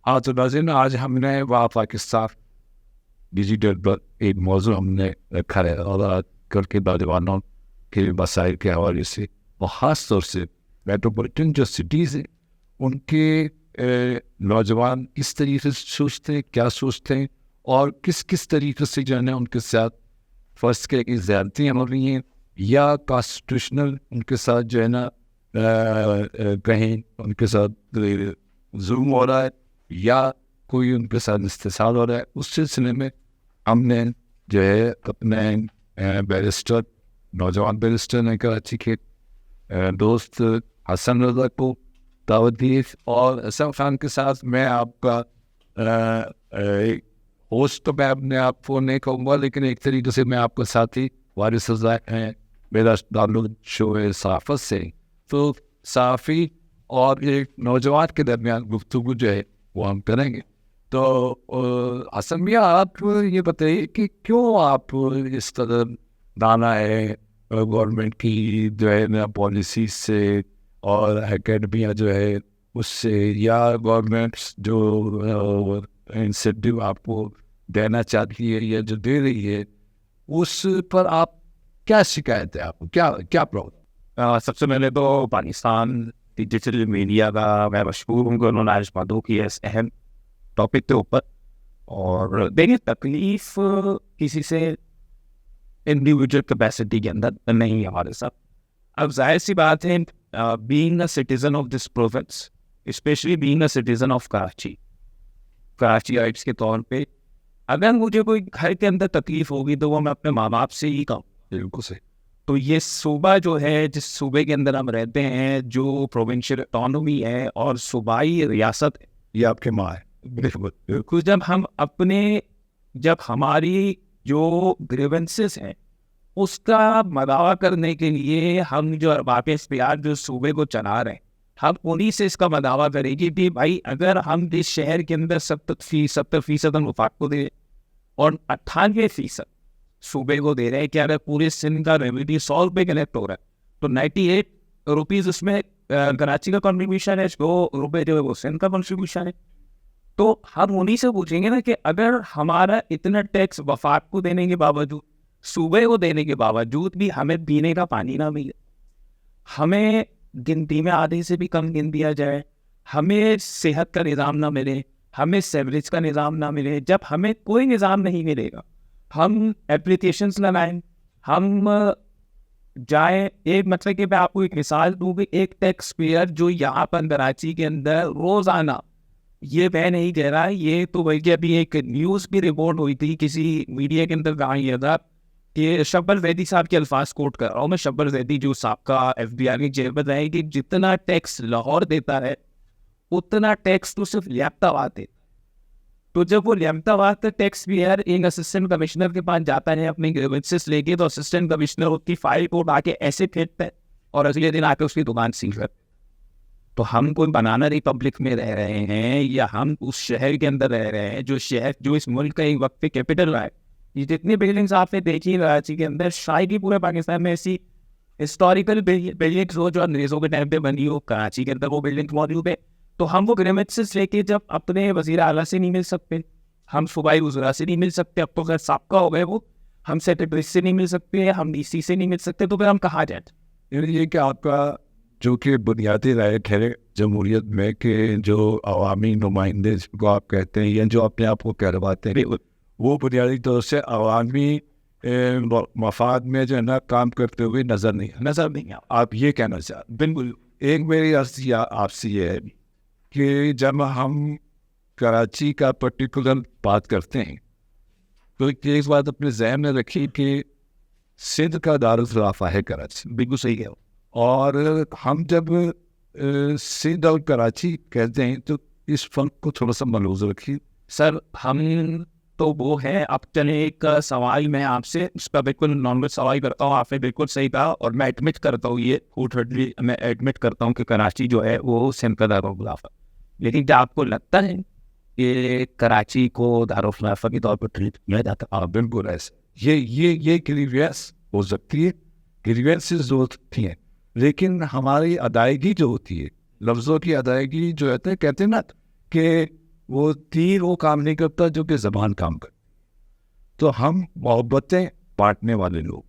ہاں تو ناظرین، آج ہم نے وہاں پاکستان ڈیجیٹل پر ایک موضوع ہم نے رکھا ہے، اور کر کے نوجوانوں کے مسائل کے حوالے سے، اور خاص طور سے میٹروپولیٹن جو سٹیز ہیں ان کے نوجوان کس طریقے سے سوچتے ہیں، کیا سوچتے ہیں، اور کس کس طریقے سے جو ہے نا ان کے ساتھ فرض کے کی زیادتیاں ہو رہی ہیں، یا کانسٹیٹیوشنل ان کے ساتھ جو ہے نا کہیں ان کے ساتھ ظلم ہو رہا ہے، یا کوئی ان کے ساتھ استحصال ہو رہا ہے۔ اس سلسلے میں ہم نے جو ہے اپنے بیرسٹر، نوجوان بیرسٹر نے کراچی کے دوست حسن رضا کو دعوت دی، اور حسن خان کے ساتھ میں آپ کا ہوسٹ تو میں اپنے آپ کو نہیں کہوں گا، لیکن ایک طریقے سے میں آپ کا ساتھی وارث رضا ہیں، میرا تعلق شعبہ صحافت سے، تو صحافی اور ایک نوجوان کے درمیان گفتگو جو ہے وہ ہم کریں گے۔ تو حسن میاں، آپ یہ بتائیے کہ کیوں آپ اس قدر دانا ہے گورنمنٹ کی جو ہے نا پالیسیز سے، اور اکیڈمیاں جو ہے اس سے، یا گورنمنٹ جو انسینٹیو آپ کو دینا چاہتی ہے یا جو دے رہی ہے، اس پر آپ کیا شکایت ہے، آپ کو کیا پرابلم؟ سب سے پہلے تو پاکستان ڈیجیٹل میڈیا کا میں مشہور ہوں کہ انہوں نے آج باتوں کی اس اہم ٹاپک کے اوپر، اور دیکھیے تکلیف کسی سے انڈیویجول کیپیسٹی کے اندر نہیں ہے ہمارے ساتھ۔ اب ظاہر سی بات ہے، being a citizen of this province, especially being a citizen of Karachi rights کے طور پہ، اگر مجھے کوئی گھر کے اندر تکلیف ہوگی تو وہ میں اپنے ماں باپ سے ہی کہوں۔ بالکل صحیح۔ تو یہ صوبہ جو ہے، جس صوبے کے اندر ہم رہتے ہیں، جو پروونشل اٹانومی ہے اور صوبائی ریاست ہے، یہ آپ کے ماں ہے۔ بالکل۔ جب ہماری جو گریونسز ہیں اس کا مداوع کرنے کے لیے ہم جو ارباب اختیار جو صوبے کو چلا رہے ہیں، ہم انہیں سے اس کا مداوع کریں گے کہ بھائی اگر ہم اس شہر کے اندر 70% وفاق کو دے اور 98% صوبے کو دے رہے ہیں، کہ اگر پورے سندھ کا ریونیو 100 روپے کلیکٹ ہو رہا ہے تو 98 روپیز اس میں کراچی کا کنٹریبیوشن ہے، 2 روپے جو ہے وہ سندھ کا کنٹریبیوشن ہے۔ تو ہم انہیں سے پوچھیں گے نا کہ اگر ہمارا اتنا ٹیکس وفاق کو دینے کے باوجود، صوبے کو دینے کے باوجود بھی ہمیں پینے کا پانی نہ ملے، ہمیں گنتی میں آدھے سے بھی کم گن دیا جائے، ہمیں صحت کا نظام نہ ملے، ہمیں سیوریج کا نظام نہ ملے، جب ہمیں کوئی نظام نہیں ملے گا، ہم اپلیکیشنز لگائیں، ہم جائیں۔ ایک مطلب کہ میں آپ کو ایک مثال دوں کہ ایک ٹیکس پیئر جو یہاں پر کراچی کے اندر روزانہ، یہ میں نہیں کہہ رہا، یہ تو بلکہ ابھی ایک نیوز بھی رپورٹ ہوئی تھی کسی میڈیا کے اندر، کہا یہ تھا کہ شبر زیدی صاحب کے الفاظ کوٹ کر رہا ہوں میں، شبر زیدی جو سابقہ FBI کی جیل میں رہے، کہ جتنا ٹیکس لاہور دیتا ہے اتنا ٹیکس تو صرف لیاقت آباد دیتا ہے۔ تو جب وہ لیاقت آباد کا ٹیکس پیئر ایک اسسٹنٹ کمشنر کے پاس جاتا ہے اپنی گریونسز لے کے، تو اسسٹنٹ کمشنر اس کی فائل کو اٹھا کے ایسے پھینکتا ہے اور اگلے دن آ کے اس کی دکان سیل کرتا ہے۔ تو ہم کوئی بنانا ریپبلک میں رہ رہے ہیں، یا ہم اس شہر کے اندر رہ رہے ہیں جو شہر جو اس ملک کا ایک وقت پہ کیپٹل رہا ہے؟ یہ جتنی بلڈنگس آپ نے دیکھی کراچی کے اندر، شاید ہی پورے پاکستان میں ایسی ہسٹوریکل بلڈنگس ہو جو انگریزوں کے ٹائم پہ بنی ہو، کراچی کے اندر وہ بلڈنگ موجود ہے۔ تو ہم وہ گریونسز لے کے جب اپنے وزیر اعلیٰ سے نہیں مل سکتے، ہم صوبائی وزراء سے نہیں مل سکتے، اب تو خیر سابقہ ہو گئے وہ، ہم سیکرٹری سے نہیں مل سکتے، ہم DC سے نہیں مل سکتے، تو پھر ہم کہاں جائیں؟ یعنی یہ کہ آپ کا جو کہ بنیادی رائٹ ہے جمہوریت میں، کہ جو عوامی نمائندے جن کو آپ کہتے ہیں، یا جو اپنے آپ کو کہلواتے ہیں، وہ بنیادی طور سے عوامی مفاد میں جو ہے نا کام کرتے ہوئے نظر نہیں آپ یہ کہنا چاہتے؟ بالکل۔ ایک میری عرض آپ سے یہ ہے کہ جب ہم کراچی کا پرٹیکولر بات کرتے ہیں تو ایک بات اپنے ذہن میں رکھیے کہ سندھ کا دارالخلافہ ہے کراچی، بالکل صحیح ہے۔ اور ہم جب سندھ اور کراچی کہتے ہیں تو اس فرق کو تھوڑا سا ملحوظ رکھیے۔ سر ہم تو وہ ہے، اب چلے ایک سوال میں آپ سے اس کا بالکل نارمل سوال کرتا ہوں، آپ نے بالکل صحیح کہا، اور میں ایڈمٹ کرتا ہوں، یہ ہوٹلی میں ایڈمٹ کرتا ہوں کہ کراچی جو ہے وہ سندھ کا دارالخلافہ، لیکن کیا آپ کو لگتا ہے کہ کراچی کو دارالخلافہ کے طور پر ٹریٹ کیا جاتا ہے؟ بالکل ایسا یہ گریوینس ہو سکتی ہے، گریوینسز ہو سکتی ہیں، لیکن ہماری ادائیگی جو ہوتی ہے، لفظوں کی ادائیگی جو ہوتے ہیں، کہتے ہیں نا کہ وہ تیر وہ کام نہیں کرتا جو کہ زبان کام کرتی. تو ہم محبتیں بانٹنے والے لوگ,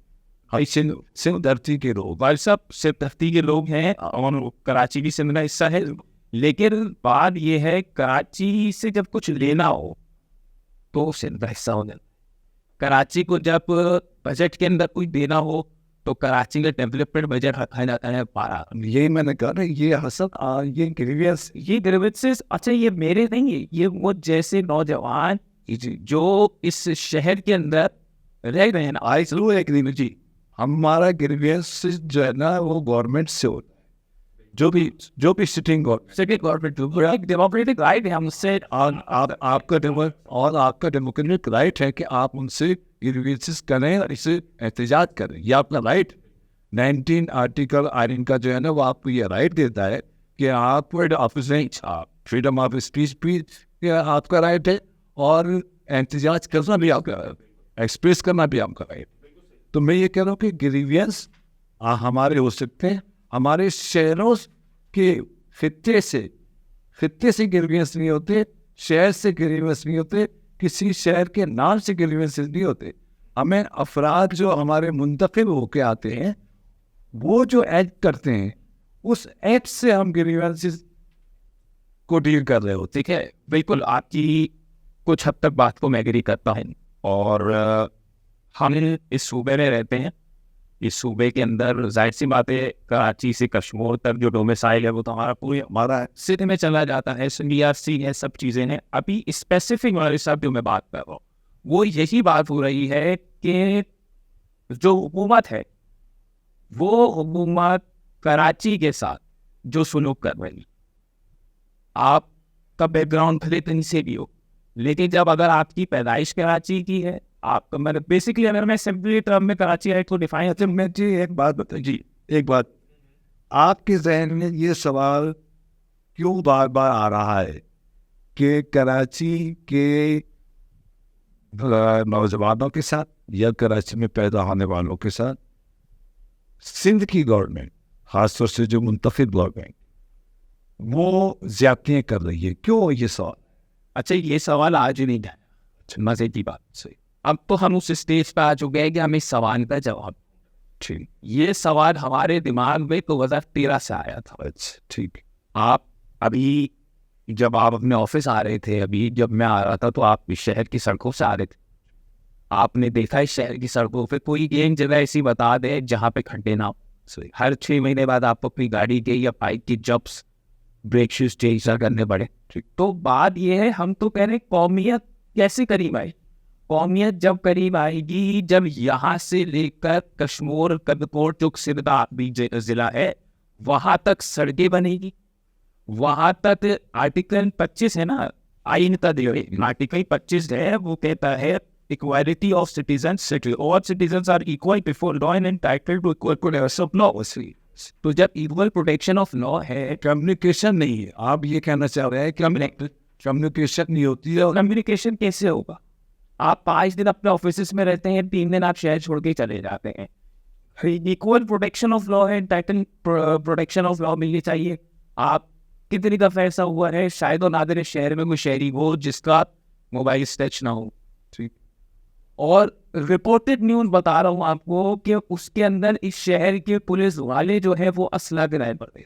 سندھ دھرتی کے لوگ. بھائی صاحب سندھ دھرتی کے لوگ ہیں اور کراچی بھی سندھ کا حصہ ہے, لیکن بات یہ ہے کراچی سے جب کچھ لینا ہو تو سندھ کا حصہ ہو جاتا ہے. کراچی کو جب بجٹ کے اندر کوئی دینا ہو تو کراچی کا ڈیولپمنٹ بجٹ رکھا جاتا ہے 12. یہی میں نے کہا نا, یہ حسد, یہ گریویس, یہ گریوینسز اچھا یہ میرے نہیں ہے, یہ وہ جیسے نوجوان جو اس شہر کے اندر رہ رہے ہیں نا. آئی سلو ایگری جی, ہمارا گریویس جو ہے نا وہ گورنمنٹ سے ہوتا ہے, جو بھی سٹنگ گورنمنٹ ڈیموکریٹک رائٹ ہے ہم سے, آپ کا ڈیموکریٹک رائٹ ہے کہ آپ ان سے گریوینسز کریں اور اسے احتجاج کریں, یہ آپ کا رائٹ. 19 آرٹیکل آئین کا جو ہے نا وہ آپ کو یہ رائٹ دیتا ہے کہ آپ فریڈم آف اسپیچ بھی آپ کا رائٹ ہے, اور احتجاج کرنا بھی آپ کا, ایکسپریس کرنا بھی آپ کا رائٹ. تو میں یہ کہہ رہا ہوں کہ گریوینس ہمارے ہو سکتے ہیں, ہمارے شہروں کے خطے سے گریوینس نہیں ہوتے, شہر سے گریوینس نہیں ہوتے, کسی شہر کے نام سے گریوینس نہیں ہوتے. ہمیں افراد جو ہمارے منتخب ہو کے آتے ہیں وہ جو ایکٹ کرتے ہیں اس ایکٹ سے ہم گریوینس کو ڈیل کر رہے ہوتے. ٹھیک ہے, بالکل آپ کی کچھ حد تک بات کو میں ایگری کرتا ہوں. اور ہم اس صوبے میں رہتے ہیں, اس صوبے کے اندر ظاہر سی بات ہے کراچی سے کشمیر تک جو ڈومیسائل ہے وہ تو ہمارا سندھ میں چلا جاتا ہے, CRC ہے, سب چیزیں ہیں. ابھی اسپیسیفک والے صاحب جو میں بات کر رہا ہوں وہ یہی بات ہو رہی ہے کہ جو حکومت ہے وہ حکومت کراچی کے ساتھ جو سلوک کر رہی ہے, آپ کا بیک گراؤنڈ بھلے کہیں سے بھی ہو, لیکن جب اگر آپ کی پیدائش کراچی کی ہے, آپ کا میں بیسکلی اگر میں سمپلی ٹرم میں کراچی ہے تو ڈیفائن میں جی ایک بات بتائیں جی, ایک بات, آپ کے ذہن میں یہ سوال کیوں بار بار آ رہا ہے کہ کراچی کے نوجوانوں کے ساتھ یا کراچی میں پیدا ہونے والوں کے ساتھ سندھ کی گورنمنٹ, خاص طور سے جو منتخب گورنمنٹ, وہ زیادتیاں کر رہی ہے, کیوں یہ سوال؟ اچھا یہ سوال آج نہیں ہے, مزے کی بات صحیح. اب تو ہم اس اسٹیج پہ آ چکے ہیں کہ ہم اس سوال کا جواب, ٹھیک, یہ سوال ہمارے دماغ میں 2013 سے آیا تھا. اچھا ٹھیک, آپ ابھی جب آپ اپنے آفس آ رہے تھے, ابھی جب میں آ رہا تھا تو آپ اس شہر کی سڑکوں سے آ رہے تھے, آپ نے دیکھا اس شہر کی سڑکوں پہ کوئی ایک جگہ ایسی بتا دے جہاں پہ کھڈے نہ ہو. ہر 6 مہینے بعد آپ کو اپنی گاڑی کے یا بائک کی جبس بریک شوز چینج کرنے پڑے. تو بات یہ ہے, ہم تو کہہ رہے قومیت کیسے قریب آئی. قومیت جب قریب آئے گی جب یہاں سے لے کر کشمیر کدکوٹ جو سندھ کا ضلع ہے وہاں تک سڑکیں بنے گی, وہاں تک آرٹیکل 25 ہے نا آئین کا, آرٹیکل 25 ہے وہ کہتا ہے equality of citizens, all citizens are equal before law and entitled to equal protection of law. تو جب equal protection of law ہے, کمیونیکیشن نہیں ہے. آپ یہ کہنا چاہ رہے ہیں کہ کمیونیکیشن نہیں ہوتی ہے. کمیونیکیشن کیسے ہوگا؟ آپ 5 دن اپنے آفیسز میں رہتے ہیں, 3 دن آپ شہر چھوڑ کے چلے جاتے ہیں. equal protection of law ہے, entitled protection of law ملنی چاہیے. آپ کتنی دفعہ ایسا ہوا ہے شاید و نادر شہر میں کوئی شہری ہو جس کا موبائل اسٹیچ نہ ہو, ٹھیک, اور رپورٹڈ نیوز بتا رہا ہوں آپ کو کہ اس کے اندر اس شہر کے پولیس والے جو ہے وہ اسلحہ گرائے پڑ گئے.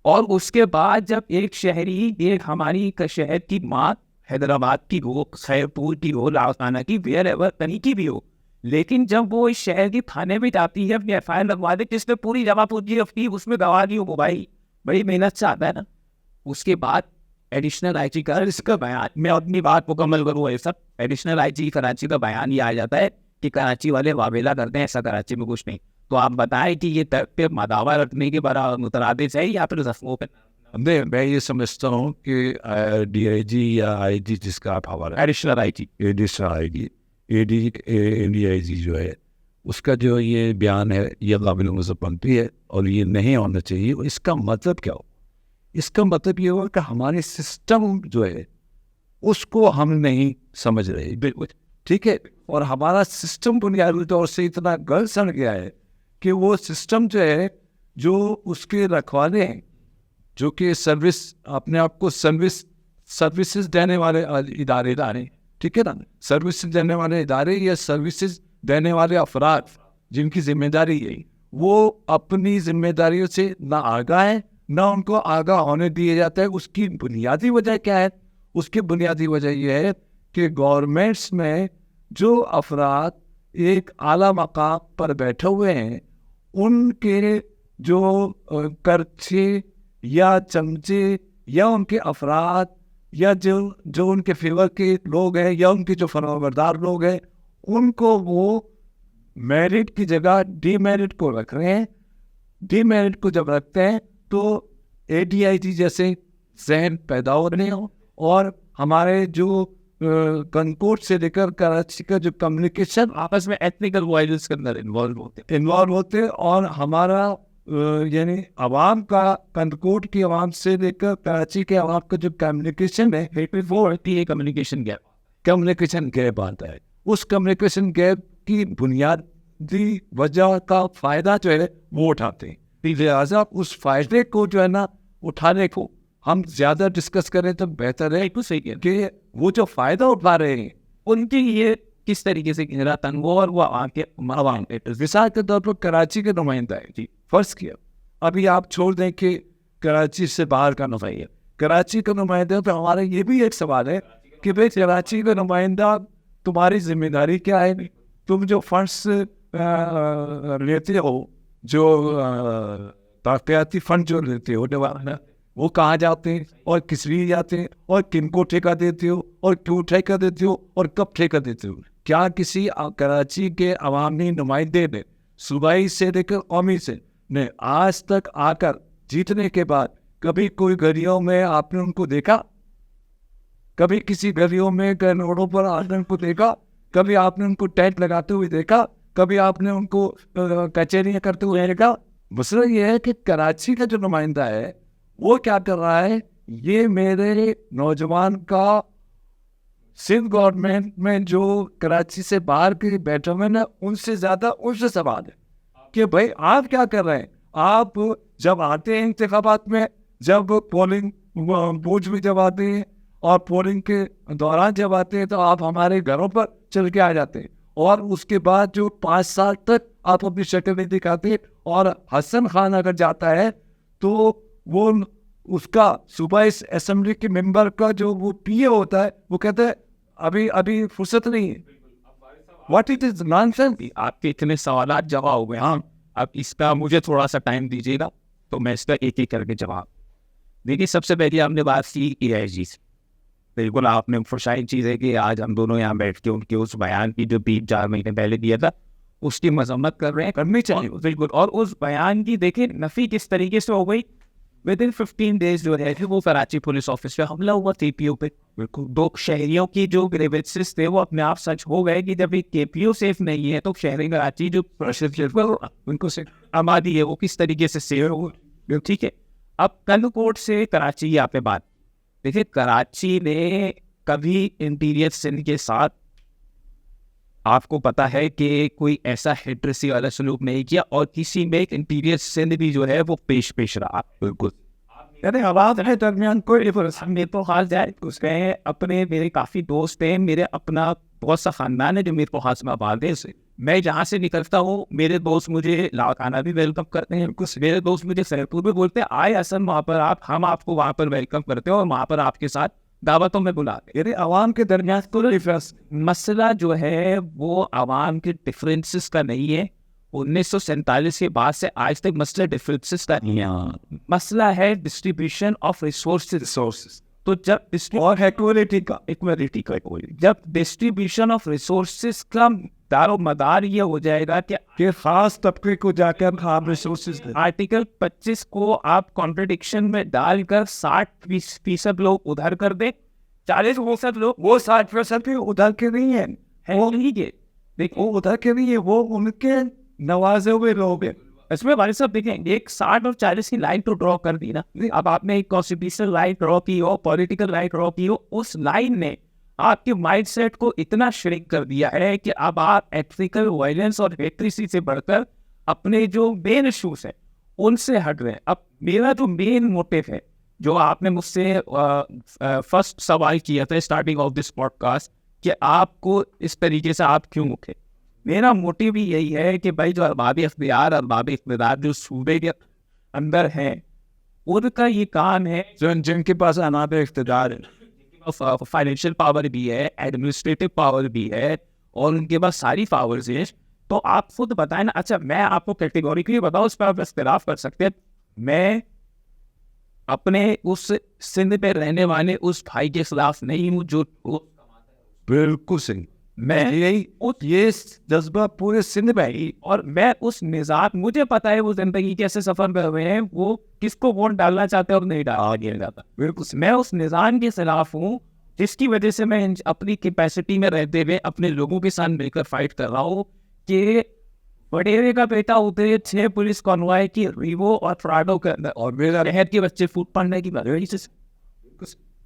اور اس کے بعد جب ایک شہری, ایک ہماری شہر کی ماں حیدرآباد کی ہو, خیرپور کی ہو, لاؤکانہ کی, ویئر ایور کہیں کی بھی ہو, لیکن جب وہ اس شہر کی تھانے میں جاتی ہے اپنی FIR لگوا دے جس میں پوری جمع پوری رکھتی اس میں گواہ نہیں ہو, موبائل بڑی محنت سے آتا ہے نا, اس کے بعد ایڈیشنل IG کا اس کا بیان, میں اپنی بات مکمل کروں, ایسا ایڈیشنل IG کراچی کا بیان یہ آ جاتا ہے کہ کراچی والے واویلا کرتے ہیں, ایسا کراچی میں کچھ نہیں. تو آپ بتائیں کہ یہ تک پہ مداوع رکھنے کے برابر مترادف ہے یا پھر زخموں پہ؟ نہیں, میں یہ سمجھتا ہوں کہ DIG یا IG جس کا آپ حوالہ, ایڈیشنل IG ADIG جو ہے اس کا جو یہ بیان ہے یہ قابل مذمت ہے اور یہ نہیں ہونا چاہیے. اس کا مطلب کیا ہو؟ اس کا مطلب یہ ہو کہ ہمارے سسٹم جو ہے اس کو ہم نہیں سمجھ رہے. بالکل ٹھیک ہے, اور ہمارا سسٹم بنیادی طور سے اتنا گل سڑ گیا ہے کہ وہ سسٹم جو ہے جو اس کے رکھوانے ہیں, جو کہ سروس اپنے آپ کو سروس سروسز دینے والے ادارے، ٹھیک ہے نا، سروسز دینے والے ادارے یا سروسز دینے والے افراد جن کی ذمہ داری ہے وہ اپنی ذمہ داریوں سے نہ آگاہ ہیں، نہ ان کو آگاہ ہونے دیا جاتا ہے. اس کی بنیادی وجہ کیا ہے؟ اس کی بنیادی وجہ یہ ہے کہ گورنمنٹس میں جو افراد ایک اعلیٰ مقام پر بیٹھے ہوئے ہیں ان کے جو کرچے یا چمچے یا ان کے افراد یا جو ان کے فیور کے لوگ ہیں یا ان کے جو فرمانبردار لوگ ہیں ان کو وہ میرٹ کی جگہ ڈی میرٹ کو رکھ رہے ہیں. ڈی میرٹ کو جب رکھتے ہیں تو اے ڈی آئی جی جیسے ذہن پیدا ہو رہے ہوں اور ہمارے جو کنکوٹ سے لے کر کراچی کا جو کمیونیکیشن آپس میں ایتھنیکل وائلنس کے اندر انوالو ہوتے اور ہمارا یعنی عوام کا کنکوٹ کی عوام سے لے کر کراچی کے عوام کا جو کمیونیکیشن ہے وہ ہوتی ہے کمیونیکیشن گیپ آتا ہے. اس کمیونیکیشن گیپ کی بنیادی وجہ کا فائدہ جو ہے وہ اٹھاتے ہیں. لہٰذا اس فائدے کو جو ہے نا اٹھانے کو ہم زیادہ ڈسکس کریں تو بہتر ہے کہ وہ جو فائدہ اٹھا رہے ہیں ان کی یہ کس طریقے سے گھیرا تنگ ہو اور وہ عوام مثال کے طور پر کراچی کے نمائندہ ہے جی، فرض کیا ابھی آپ چھوڑ دیں کہ کراچی سے باہر کا نمائندہ، کراچی کا نمائندہ تو ہمارا یہ بھی ایک سوال ہے کہ بھائی کراچی کا نمائندہ تمہاری ذمہ داری کیا ہے؟ تم جو فنڈس لیتے ہو، جو ترقیاتی فنڈ جو لیتے ہو وہ کہاں جاتے ہیں اور کس لیے جاتے ہیں اور کن کو ٹھیکہ دیتے ہو اور کیوں ٹھیکہ دیتے ہو اور کب ٹھیکہ دیتے ہو؟ کیا کسی کراچی کے عوامی نمائندے نے صوبائی سے لے کر قومی سے نے آج تک آ کر جیتنے کے بعد کبھی کوئی گلیوں میں آپ نے ان کو دیکھا؟ کبھی کسی گلیوں میں روڈوں پر آپ نے ان کو دیکھا؟ کبھی آپ نے ان کو ٹینٹ لگاتے ہوئے دیکھا؟ کبھی آپ نے ان کو کچہریاں کرتے ہوئے دیکھا؟ مسئلہ یہ ہے کہ کراچی کا جو نمائندہ ہے وہ کیا کر رہا ہے؟ یہ میرے نوجوان کا سندھ گورنمنٹ میں جو کراچی سے باہر کے بیٹھے ہوئے نا ان سے زیادہ ان سے سوال ہے کہ بھائی آپ کیا کر رہے ہیں؟ آپ جب آتے ہیں انتخابات میں، جب پولنگ بوجھ میں جب آتے ہیں اور پولنگ کے دوران جب آتے ہیں تو آپ ہمارے گھروں پر چل کے آ جاتے ہیں اور اس کے بعد جو 5 سال تک آپ اپنی شکل نہیں دکھاتے. اور حسن خان اگر جاتا ہے تو وہ اس کا صوبائی اسمبلی کے ممبر کا جو وہ پی اے ہوتا ہے وہ کہتا ہے ابھی فرصت نہیں ہے. What it is nonsense. آپ کے اتنے سوالات جواب ہوئے. ہاں اب اس کا مجھے تھوڑا سا ٹائم دیجیے گا تو میں اس کا ایک ایک کر کے جواب. دیکھیے سب سے پہلے آپ نے بات کی EIG سے. بالکل آپ نے فرشائی چیز ہے کہ آج ہم دونوں یہاں بیٹھ کے ان کے اس بیان کی جو 3-4 مہینے پہلے دیا تھا اس کی مذمت کر رہے ہیں. کرنی چاہیے بالکل. اور اس بیان کی دیکھیں نفی کس طریقے سے ہو گئی. ودن 15 days جو ہے وہ کراچی پولیس آفس پہ حملہ ہوا KPO پہ. بالکل 2 شہریوں کی جو گریوینسز تھے وہ اپنے آپ سچ ہو گئے کہ جب ایک KPO سیف نہیں ہے تو شہری کراچی جو ان کو آبادی ہے وہ کس طریقے سے سیف ہوگا. ٹھیک ہے. اب کنکوٹ سے کراچی یہاں پہ بات. دیکھیے کراچی نے کبھی انٹیریئر سندھ کے ساتھ آپ کو پتا ہے کہ کوئی ایسا ہیٹریسی والا سلوک نہیں کیا اور کسی میں انٹیریئر سندھ بھی جو ہے وہ پیش رہا. بالکل یعنی آواز ہے درمیان کوئی میرے کو خاص جائے اس میں اپنے میرے کافی دوست ہیں. میرے اپنا بہت سا خاندان ہے جو میرے کو خاص میں آباد ہے. میں جہاں سے نکلتا ہوں میرے دوست مجھے لاڑکانہ بھی ویلکم کرتے ہیں. میرے دوست مجھے سیرپور بھی بولتے ہیں آئے اصل وہاں پر ہم آپ کو وہاں پر ویلکم کرتے ہیں اور وہاں پر آپ کے ساتھ دعوتوں میں بلاتے. یعنی عوام کے درمیان تو مسئلہ جو ہے وہ عوام کے ڈفرینسز کا نہیں ہے. 1947 کے بعد سے آج تک مسئلہ ڈفرینسز کا نہیں ہے. مسئلہ ہے ڈسٹریبیوشن آف ریسورسز. تو جب اور ایکویلٹی کا جب ڈسٹریبیوشن آف ریسورسز کا دار و مدار یہ ہو جائے گا کہ خاص طبقے کو جا کر آپ ریسورسز آرٹیکل 25 کو آپ کانٹرڈکشن میں ڈال کر 60% لوگ ادھر کر دیں, 40% لوگ وہ 60% بھی ادھر کے نہیں ہیں, وہ ادھر کے نہیں ہے, وہ ان کے نوازے ہوئے لوگ ہیں. اس میں بھائی صاحب دیکھیں ایک 60 اور 40 کی لائن تو ڈرا کر دی نا. اب آپ نے ایک کانسٹیٹیوشنل لائن ڈرا کی ہو, پولیٹیکل لائن ڈرا کی ہو, اس لائن نے آپ کے مائنڈ سیٹ کو اتنا شرنک کر دیا ہے کہ اب آپ ایتھنیکل وائلنس اور ہیٹریسی سے بڑھ کر اپنے جو مین ایشوز ہیں ان سے ہٹ رہے ہیں. اب میرا جو مین موٹیو ہے جو آپ نے مجھ سے فرسٹ سوال کیا تھا starting of this podcast کہ آپ کو اس طریقے سے آپ کیوں اٹھے، میرا موٹیو بھی یہی ہے کہ بھائی جو ارباب اختیار ارباب اقتدار جو صوبے کے اندر ہیں ان کا یہ کام ہے، جن کے پاس ارباب اقتدار ہے، فائنینشیل پاور بھی ہے، ایڈمنسٹریٹو پاور بھی ہے، اور ان کے پاس ساری پاورز ہیں. تو آپ خود بتائیں نا. اچھا میں آپ کو کیٹیگوریکلی بتاؤں، اس پہ آپ اختلاف کر سکتے ہیں. میں اپنے اس سندھ پہ رہنے والے اس بھائی کے خلاف نہیں ہوں جو بالکل صحیح. میں یہی یہ جذبہ پورے سندھ میں ہی، اور میں اس نظام، مجھے پتا ہے وہ زندگی کیسے سفر کر رہے ہیں، وہ کس کو ووٹ ڈالنا چاہتے ہیں اور نہیں ڈالنا چاہتا. بالکل میں اس نظام کے خلاف ہوں جس کی وجہ سے میں اپنی کیپیسٹی میں رہتے ہوئے اپنے لوگوں کے ساتھ مل کر فائٹ کر رہا ہوں کہ وڈیرے کا بیٹا اترے 6 پولیس کانوائے کی ریوو اور فراڈو کے اندر، اور میرا شہر کے بچے فوٹ پڑنے کی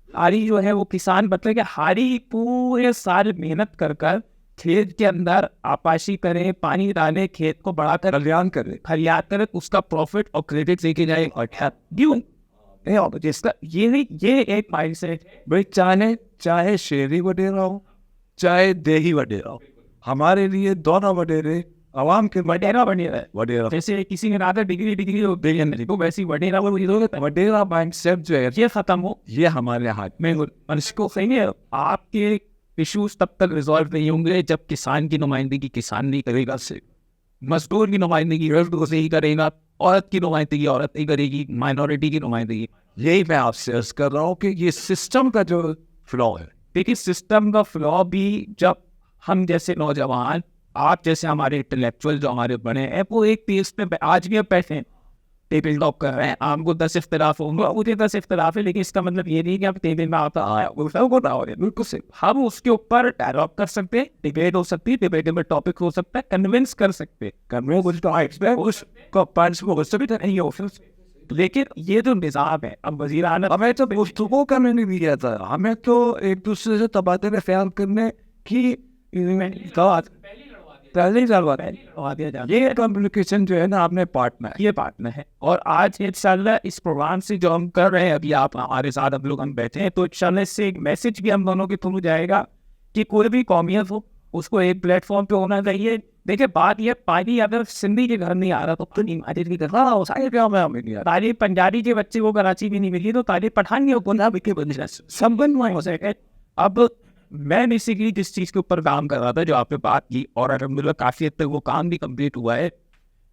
ہاری جو ہے وہ کسان مطلب کہ ہاری پورے سال محنت کر کر کھیت کے اندر آپاشی کرے، پانی ڈالے، کھیت کو بڑھا کر کلیان کرے، خریاد کرے، اس کا پروفٹ اور کریڈٹ لے کے جائے. کیوں جس کا یہ ایک مائنڈ سیٹ ہے. بھائی چاہے شہری وڈیرا ہو چاہے دیہی وڈیرا ہو، ہمارے لیے دونوں وڈیرے عوام کے وڈیرا بنے رہا ہے. وڈیرا جیسے کسی نے کہا ڈگری تو ویسی وڈیرا مائنڈ سیٹ جو ہے یہ ختم ہو. یہ ہمارے ہاتھ میں اس کو صحیح ہے. آپ کے ایشوز تب تک ریزالو نہیں ہوں گے جب کسان کی نمائندگی کسان نہیں کرے گا، مزدور کی نمائندگی مزدور سے ہی کرے گا، عورت کی نمائندگی عورت نہیں کرے گی، مائنورٹی کی نمائندگی. یہی میں آپ سے عرض کر رہا ہوں کہ یہ سسٹم کا جو فلو ہے. دیکھیے سسٹم کا فلو بھی جب ہم جیسے نوجوان، آپ جیسے ہمارے انٹلیکچوئل جو ہمارے بڑے ہیں، وہ ایک پیس پہ آج بھی اب بیٹھے ہیں ٹیبل ٹاک کر رہے ہیں. آپ کو 10 اختلاف ہوں گے، مجھے 10 اختلاف ہے، لیکن اس کا مطلب یہ نہیں کہ آپ ٹیبل میں آتا ہے. بالکل سے ہم اس کے اوپر ڈائلاگ کر سکتے ہیں، ڈبیٹ ہو سکتی ہے، ڈبیٹیبل ٹاپک ہو سکتا ہے، کنونس کر سکتے لیکن یہ جو نظام ہے اب وزیر اعلیٰ، ہمیں تو گفتگو کرنے نہیں دیا تھا، ہمیں تو ایک دوسرے سے تبادلہ خیال کرنے کی یہ کمیونیکیشن جو ہے نا آپ نے پارٹنر ہے. اور آج انشاءاللہ اس پروگرام سے جو ہم کر رہے ہیں، ابھی آپ ہمارے ساتھ ہم لوگ بیٹھے ہیں، تو انشاءاللہ اس سے ایک میسج بھی ہم دونوں کے تھرو جائے گا کہ کوئی بھی قومیت ہو اس کو ایک پلیٹ فارم پہ ہونا چاہیے. دیکھیں بات یہ، پانی اگر سندھی کے گھر نہیں آ رہا تو نہیں تعلیم پنجابی کے بچے کو کراچی بھی نہیں ملی تو تعلیم پٹھانی سب ہو سکے. اب میں بیسیکلی جس چیز کے اوپر کام کر رہا تھا جو آپ نے بات کی، اور الحمدللہ کافی حد تک وہ کام بھی کمپلیٹ ہوا ہے.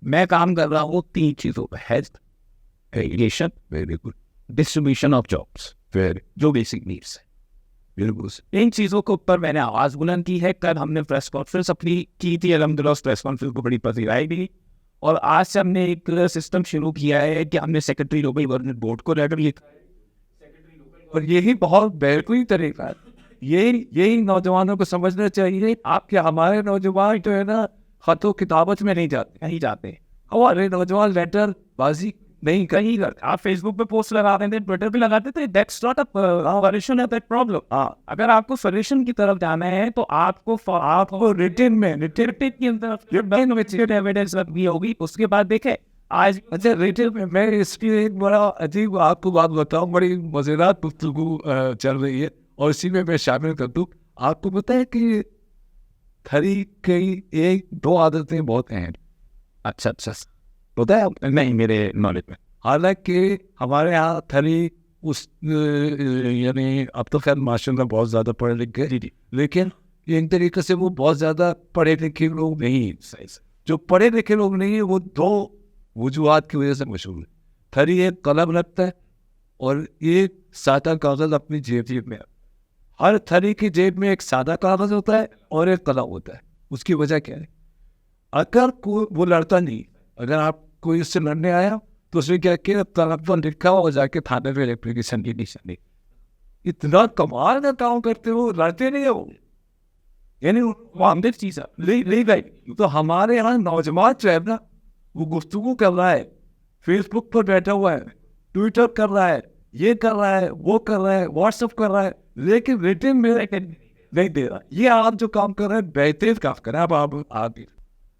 میں کام کر رہا ہوں 3 چیزوں پہ: health, education, very good, distribution of jobs, جو بیسک نیڈس ہے. بالکل ان چیزوں کے اوپر میں نے آواز بلند کی ہے. کل ہم نے پریس کانفرنس اپنی کی تھی، الحمدللہ اس پریس کانفرنس کو بڑی پذیرائی ملی، اور آج سے ہم نے ایک سسٹم شروع کیا ہے کہ ہم نے سیکرٹری لوکل گورنمنٹ بورڈ کو لیٹر لکھا ہے، اور یہی بہت بہترین طریقہ ہے. یہی نوجوانوں کو سمجھنا چاہیے. آپ کے ہمارے نوجوان جو ہے نا خط و کتابت میں نہیں جاتے. ہمارے نوجوان لیٹر بازی نہیں کہیں کرتے. آپ فیس بک پہ پوسٹ لگاتے تھے، ٹویٹر پہ لگاتے تھے، that's not a solution of that problem. اگر آپ کو سولوشن کی طرف جانا ہے تو آپ کو ریٹن کی ایویڈنس بھی ہوگی. اس کے بعد دیکھیں آج اچھا ریٹن میں اس کی ایک بڑا عجیب آپ کو بات بتاؤں، بڑی مزیدار گفتگو چل رہی ہے اور اسی میں شامل کر دوں. آپ کو پتہ ہے کہ تھری کی 1-2 عادتیں بہت اہم. اچھا پتہ ہے؟ نہیں میرے نالج میں. حالانکہ ہمارے یہاں تھری اس یعنی اب تو خیر ماشاء اللہ بہت زیادہ پڑھے لکھے، لیکن ایک طریقے سے وہ بہت زیادہ پڑھے لکھے لوگ نہیں. جو پڑھے لکھے لوگ نہیں ہیں وہ 2 وجوہات کی وجہ سے مشہور ہے. تھری ایک قلم رکھتا ہے اور ایک سادہ کاغذ اپنی جیب میں. ہر تھری کی جیب میں ایک سادہ کاغذ ہوتا ہے اور ایک قلم ہوتا ہے. اس کی وجہ کیا ہے؟ اگر وہ لڑتا نہیں، اگر آپ کوئی اس سے لڑنے آیا تو اس نے کیا کیا، قلم پر لکھا اور جا کے تھانے میں اپلیکیشن کی نشان دی. اتنا کمال کا کام کرتے ہو، لڑتے نہیں ہو، یعنی وہ ہم چیز لے گئی. تو ہمارے یہاں نوجوان جو ہے نا وہ گفتگو کر رہا ہے، فیس بک پر بیٹھا ہوا ہے، ٹویٹر کر رہا ہے، یہ کر رہا ہے، وہ کر رہا ہے، واٹس ایپ کر رہا ہے، لیکن ریٹن میں نہیں دے رہا. یہ آپ جو کام کر رہے ہیں بہترین کام کر رہے ہیں. اب آپ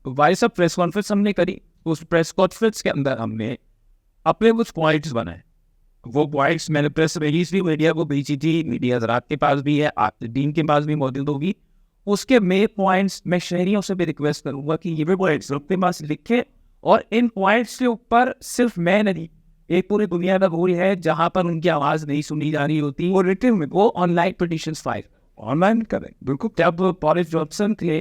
وائس آف پریس کانفرنس ہم نے کری. اس پریس کانفرنس کے اندر ہم نے اپنے کچھ پوائنٹس بنائے وہ پوائنٹس میں نے پریس ریلیز بھی میڈیا کو بھیجی تھی, میڈیا حضرات کے پاس بھی ہے, آپ ٹیم کے پاس بھی موجود ہوگی. اس کے مین پوائنٹس میں شہریوں سے بھی ریکویسٹ کروں گا کہ یہ بھی پوائنٹس اپنے پاس لکھیں, اور ان پوائنٹس کے اوپر صرف میں نہیں, ایک پوری دنیا کا گول ہے جہاں پر ان کی آواز نہیں سنی جا رہی ہوتی, وہ ریٹن میں وہ online petitions file online کریں. بالکل, جب بورس جانسن تھے,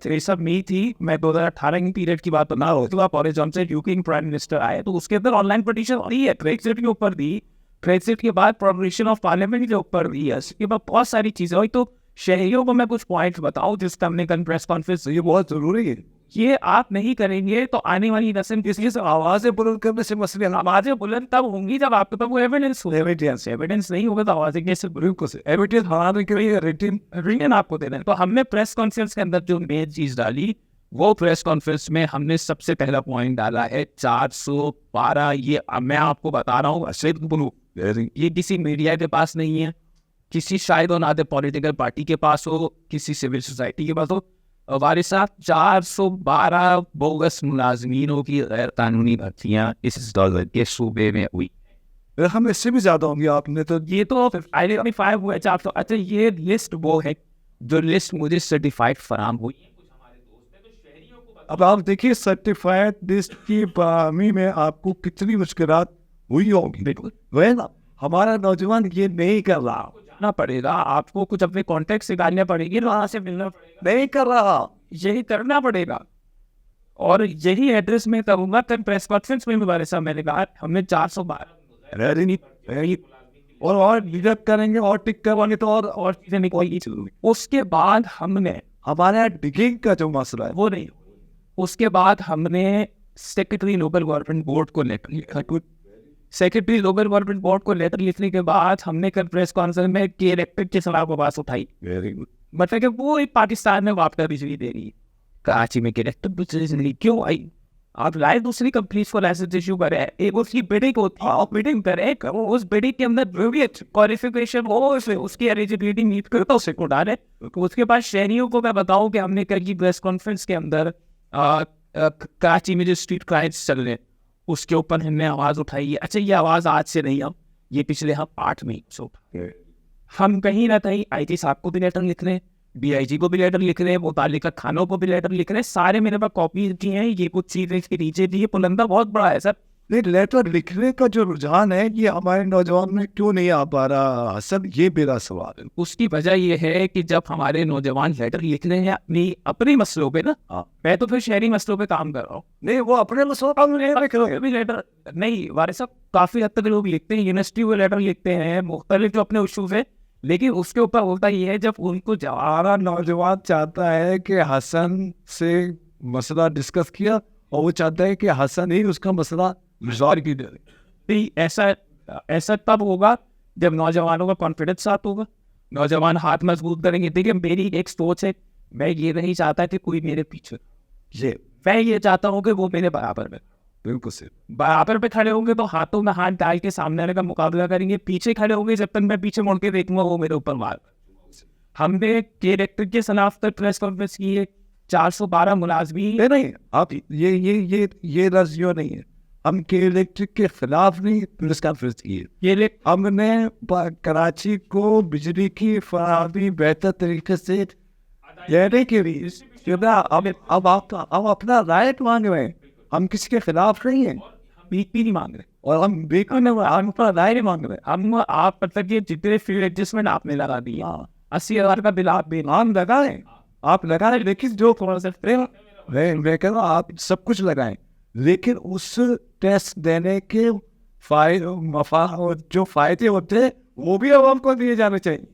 تھریسا مئی تھی, میں 2018 کی پیریڈ کی بات بنا رہا ہوں, تو بورس جانسن یوکے کے پرائم منسٹر آئے تو اس کے اندر آن لائن پٹیشن دی ہے, بریگزٹ کے اوپر دی, بریگزٹ کے بعد پروگریشن آف پارلیمنٹ کے اوپر دی ہے, اس کے بعد بہت ساری چیزیں ہوئی. تو شہریوں کو میں کچھ پوائنٹس بتاؤں جس کا ہم نے کل پریس کانفرنس, یہ بہت ضروری ہے, یہ آپ نہیں کریں گے تو آنے والی نسل کس لیے آوازیں بلند کرنے سے مسئلے, آوازیں بلند تب ہوں گی جب آپ کے پاس وہ ایویڈنس ہو. ایویڈنس نہیں ہوگا تو آوازیں کیسے بلند کو سے ایویڈنس ہمارے کے لیے ریٹن آپ کو دینا ہے. تو ہم نے پریس کانفرنس کے اندر جو مین چیز ڈالی, وہ پریس کانفرنس میں ہم نے سب سے پہلا پوائنٹ ڈالا ہے 412. یہ میں آپ کو بتا رہا ہوں, یہ کسی میڈیا کے پاس نہیں ہے, کسی شاید اور نادر پولیٹیکل پارٹی کے پاس ہو, کسی سول سوسائٹی کے پاس ہو. ہمارے ساتھ 412 بوگس ملازمینوں کی غیر قانونی بھرتیاں اس دولت کے صوبے میں ہوئی. ہم اس سے بھی زیادہ ہوں گے. آپ نے تو یہ تو 5 ہوئے 400. اچھا, یہ لسٹ وہ ہے جو لسٹ مجھے سرٹیفائڈ فراہم ہوئی ہے. اب آپ دیکھیے سرٹیفائڈ لسٹ کی فراہمی میں آپ کو کتنی مشکلات ہوئی ہوگی. بالکل, ہمارا نوجوان یہ نہیں کر رہا, جانا پڑے گا آپ کو, کچھ اپنے کانٹیکٹ سے نکالنا پڑے گی, وہاں سے ملنا پڑے گا, نہیں کر رہا, یہی کرنا پڑے گا. اور یہی ایڈریس میں کروں گا. کل پریس کانفرنس میں ہمارے ساتھ میں نے کہا ہم نے 412 اور ڈیڈکٹ کریں گے اور ٹک کروائیں گے تو اور چیزیں نکالیں گی. اس کے بعد ہم نے ہمارے ڈگنگ کا جو مسئلہ ہے وہ نہیں. اس کے بعد ہم نے سیکرٹری لوکل گورنمنٹ بورڈ کو لیٹر لکھا. سیکرٹری لوکل گورنمنٹ بورڈ کو لیٹر لکھنے کے بعد ہم نے کل پریس کانفرنس میں کے الیکٹرک کے خلاف آواز اٹھائی. مطلب کہ وہ پاکستان میں واپس بجلی دے رہی ہے, کراچی میں کے الیکٹرک بجلی کیوں آئی؟ آپ لائے دوسری کمپنیز کو لائسنس ایشو کرے, ایک اس کی بیڈنگ ہوتی ہے, آپ بیڈنگ کرے, اس بیڈنگ کے اندر جو بھی کوالیفیکیشن ہو اس کی ایلیجیبلٹی میٹ کرتا اسے کو ڈالے. اس کے بعد شہریوں کو میں بتاؤں کہ ہم نے کل کی پریس کانفرنس کے اندر کراچی میں جو اسٹریٹ کرائمس چل رہے ہیں اس کے اوپر ہم نے آواز اٹھائی ہے. اچھا, یہ آواز آج سے نہیں, یہ پچھلے 8 مہینے سے اٹھا. ہم کہیں نہ کہیں آئی جی صاحب کو بھی لیٹر لکھ رہے ہیں, ڈی آئی جی کو بھی لیٹر لکھ رہے ہیں, متعلقہ تھانوں کو بھی لیٹر لکھ رہے ہیں. سارے میرے پاس کاپیز کی ہیں. یہ کچھ چیزیں اس کے نیچے دی, یہ پلندہ بہت بڑا ہے سر. نہیں, لیٹر لکھنے کا جو رجحان ہے یہ ہمارے نوجوان میں کیوں نہیں آ پا رہا حسن, یہ میرا سوال ہے. اس کی وجہ یہ ہے کہ جب ہمارے نوجوان لیٹر لکھ رہے ہیں اپنی مسئلوں پہ نا, میں تو پھر شہری مسئلوں پہ کام کر رہا ہوں. نہیں, وہ اپنے مسئلوں لیٹر نہیں, وارث صاحب کافی حد تک لوگ لکھتے ہیں, یونیورسٹی کو لیٹر لکھتے ہیں, مختلف جو اپنے ایشوز ہیں, لیکن اس کے اوپر ہوتا یہ ہے جب ان کو ہمارا نوجوان چاہتا ہے کہ حسن سے مسئلہ ڈسکس کیا اور وہ چاہتا ہے کہ حسن ہی اس کا مسئلہ ریزالو کی دے. ایسا تب ہوگا جب نوجوانوں کا کانفیڈنس ساتھ ہوگا, نوجوان ہاتھ مضبوط کریں گے. دیکھیے میری ایک سوچ ہے, میں یہ نہیں چاہتا کہ کوئی میرے پیچھے, میں یہ چاہتا ہوں کہ وہ میرے برابر میں, بالکل سے برابر پہ کھڑے ہوں گے تو ہاتھوں میں ہاتھ ڈال کے سامنے والے کا مقابلہ کریں گے. پیچھے کھڑے ہوں گے جب تک میں پیچھے مڑ کے دیکھوں گا وہ میرے اوپر مار. ہم نے کے الیکٹرک کے خلاف تک پریس کانفرنس کی ہے, 412 ملازمین نہیں, آپ یہ لفظ جو نہیں ہے, ہم کے الیکٹرک کے خلاف نہیں پریس کانفرنس کی ہے. ہم نے کراچی کو بجلی کی فراہمی بہتر طریقے سے دینے کے لیے اب اپنا رائٹ مانگ رہے ہیں. ہم کسی کے خلاف نہیں ہیں, بیک بھی نہیں مانگ رہے, اور ہم ہم اپنا رائٹ مانگ رہے ہیں. ہم آپ مطلب کہ جتنے فیلڈ ایڈجسٹمنٹ آپ نے لگا دی 80,000 کا بل آپ بھی نام لگائیں, آپ لگائیں, لیکن جو میں کہہ رہا ہوں آپ سب کچھ لگائیں, لیکن اس ٹیسٹ دینے کے جو فائدے ہوتے ہیں وہ بھی عوام کو دیے جانے چاہیے.